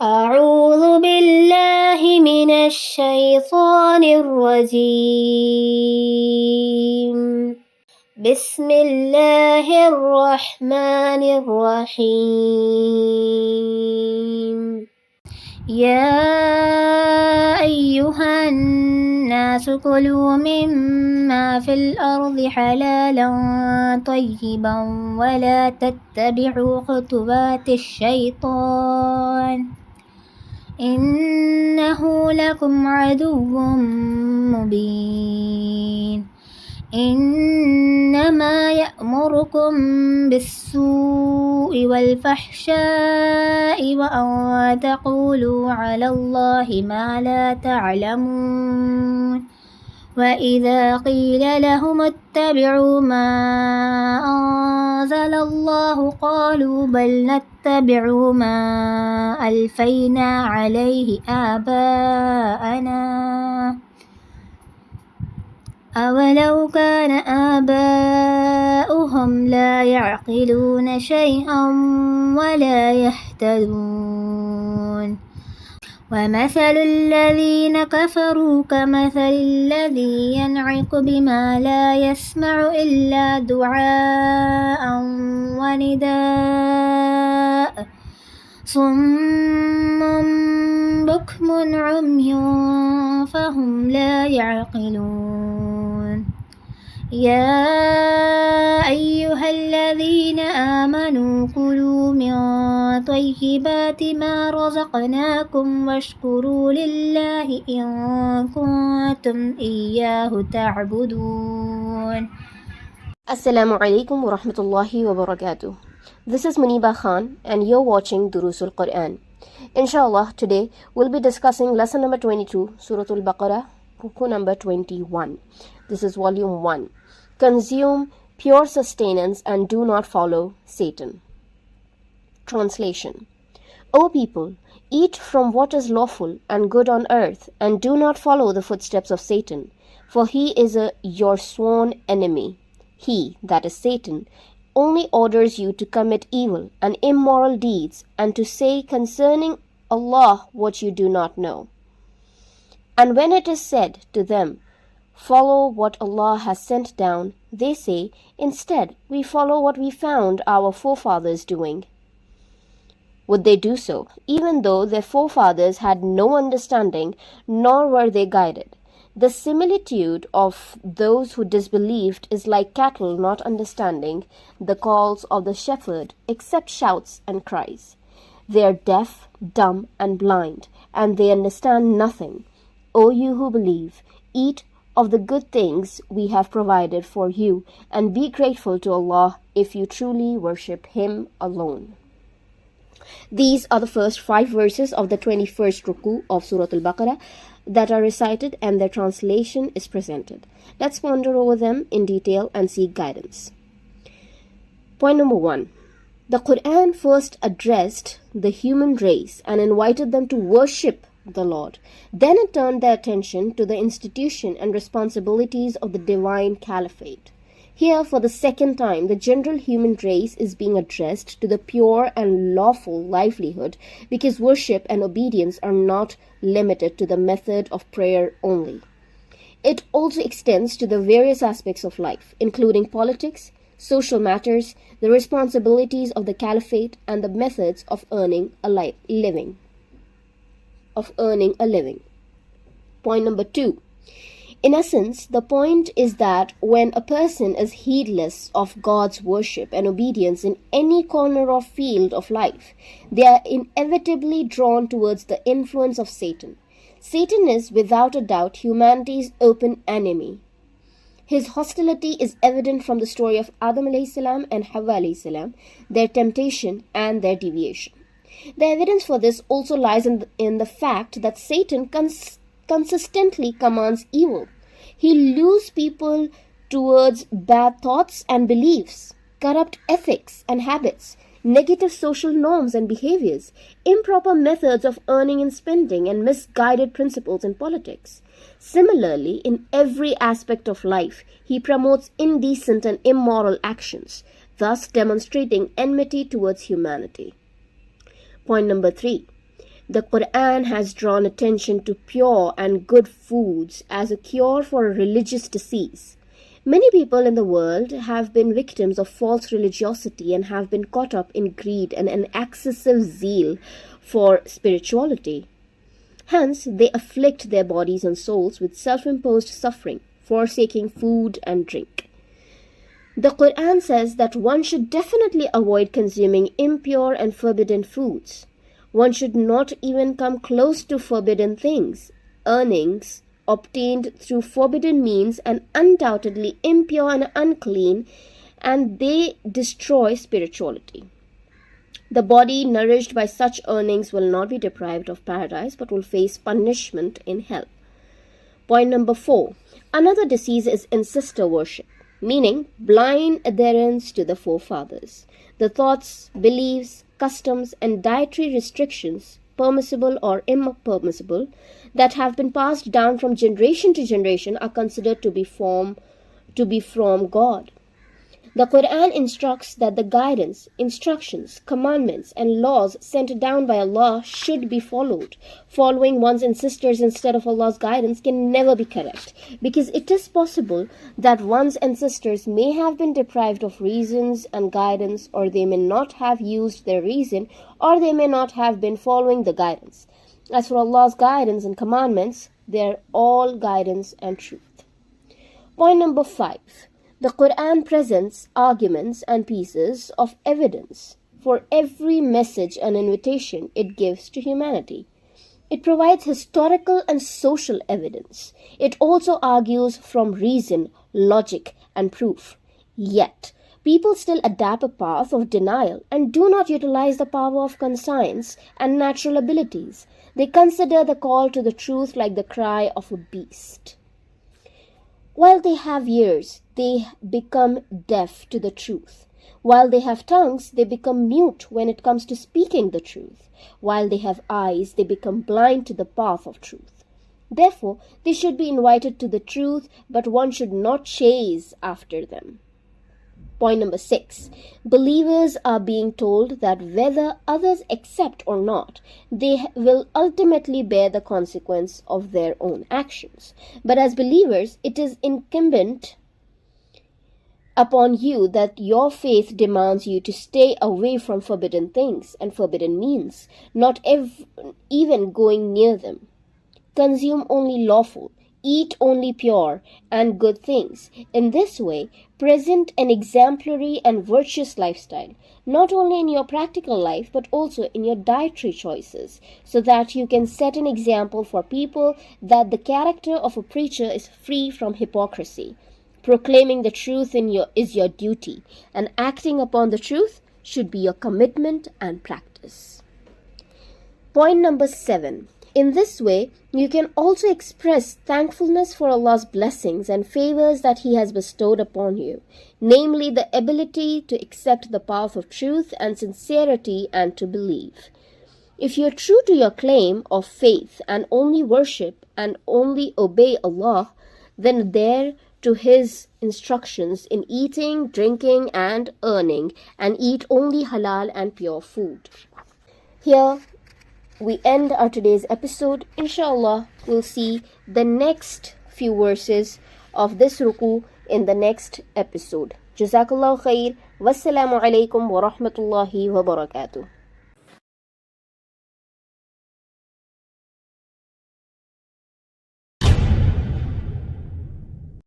أعوذ بالله من الشيطان الرجيم. بسم الله الرحمن الرحيم. يا أيها الناس كلوا مما في الأرض حلالا طيبا ولا تتبعوا خطوات الشيطان إنه لكم عدو مبين. إنما يأمركم بالسوء والفحشاء وأن تقولوا على الله ما لا تعلمون. وإذا قيل لهم اتبعوا ما أنزل الله قالوا بل نتبع ما ألفينا عليه آباءنا أولو كان آباؤهم لا يعقلون شيئا ولا يهتدون. ومثل الذين كفروا كمثل الذي ينعق بما لا يسمع إلا دعاء ونداء صم بكم عمي فهم لا يعقلون. يا أيها الذين آمنوا كلوا من طيبات ما رزقناكم واشكروا لله إن كنتم إياه تعبدون. Assalamu alaikum wa rahmatullahi wa barakatuh. This is Munibah Khan and you're watching Duroos-Ul-Qur'an. Inshallah, today we'll be discussing lesson number 22, Surah Al-Baqarah, Ruku number 21. This is volume 1. Consume pure sustenance and do not follow Satan. Translation. O people, eat from what is lawful and good on earth and do not follow the footsteps of Satan, for he is your sworn enemy. He, that is Satan, only orders you to commit evil and immoral deeds and to say concerning Allah what you do not know. And when it is said to them, follow what Allah has sent down, they say, instead, we follow what we found our forefathers doing. Would they do so, even though their forefathers had no understanding, nor were they guided? The similitude of those who disbelieved is like cattle not understanding the calls of the shepherd, except shouts and cries. They are deaf, dumb, and blind, and they understand nothing. O you who believe, eat of the good things we have provided for you, and be grateful to Allah if you truly worship Him alone. These are the first 5 verses of the 21st Ruku of Surah Al-Baqarah that are recited, and their translation is presented. Let's ponder over them in detail and seek guidance. Point number 1. The Quran first addressed the human race and invited them to worship the Lord. Then it turned their attention to the institution and responsibilities of the divine caliphate. Here, for the second time, the general human race is being addressed to the pure and lawful livelihood, because worship and obedience are not limited to the method of prayer only. It also extends to the various aspects of life, including politics, social matters, the responsibilities of the caliphate, and the methods of earning a living. Point number 2. In essence, the point is that when a person is heedless of God's worship and obedience in any corner or field of life, they are inevitably drawn towards the influence of Satan. Satan is, without a doubt, humanity's open enemy. His hostility is evident from the story of Adam alayhi salam and Hawa alayhi salam, their temptation and their deviation. The evidence for this also lies in the fact that Satan consistently commands evil. He lures people towards bad thoughts and beliefs, corrupt ethics and habits, negative social norms and behaviors, improper methods of earning and spending, and misguided principles in politics. Similarly, in every aspect of life, he promotes indecent and immoral actions, thus demonstrating enmity towards humanity. Point number 3. The Qur'an has drawn attention to pure and good foods as a cure for a religious disease. Many people in the world have been victims of false religiosity and have been caught up in greed and an excessive zeal for spirituality. Hence, they afflict their bodies and souls with self-imposed suffering, forsaking food and drink. The Qur'an says that one should definitely avoid consuming impure and forbidden foods. One should not even come close to forbidden things. Earnings obtained through forbidden means and undoubtedly impure and unclean, and they destroy spirituality. The body nourished by such earnings will not be deprived of paradise but will face punishment in hell. Point number 4. Another disease is ancestor worship, meaning blind adherence to the forefathers. The thoughts, beliefs, customs, and dietary restrictions, permissible or impermissible, that have been passed down from generation to generation are considered to be from God. The Qur'an instructs that the guidance, instructions, commandments, and laws sent down by Allah should be followed. Following one's ancestors instead of Allah's guidance can never be correct, because it is possible that one's ancestors may have been deprived of reasons and guidance, or they may not have used their reason, or they may not have been following the guidance. As for Allah's guidance and commandments, they are all guidance and truth. Point number 5. The Qur'an presents arguments and pieces of evidence for every message and invitation it gives to humanity. It provides historical and social evidence. It also argues from reason, logic, and proof. Yet, people still adapt a path of denial and do not utilize the power of conscience and natural abilities. They consider the call to the truth like the cry of a beast. While they have ears, they become deaf to the truth. While they have tongues, they become mute when it comes to speaking the truth. While they have eyes, they become blind to the path of truth. Therefore, they should be invited to the truth, but one should not chase after them. Point number 6. Believers are being told that whether others accept or not, they will ultimately bear the consequence of their own actions. But as believers, it is incumbent upon you that your faith demands you to stay away from forbidden things and forbidden means, not even going near them. Consume only lawful, eat only pure and good things. In this way, present an exemplary and virtuous lifestyle, not only in your practical life but also in your dietary choices, so that you can set an example for people that the character of a preacher is free from hypocrisy. Proclaiming the truth is your duty, and acting upon the truth should be your commitment and practice. Point number 7. In this way, you can also express thankfulness for Allah's blessings and favors that He has bestowed upon you, namely the ability to accept the path of truth and sincerity and to believe. If you are true to your claim of faith and only worship and only obey Allah, then adhere to His instructions in eating, drinking, and earning, and eat only halal and pure food. Here we end our today's episode. Inshallah, we'll see the next few verses of this ruku in the next episode. Jazakallahu khair. Wassalamu alaikum wa rahmatullahi wa barakatuh.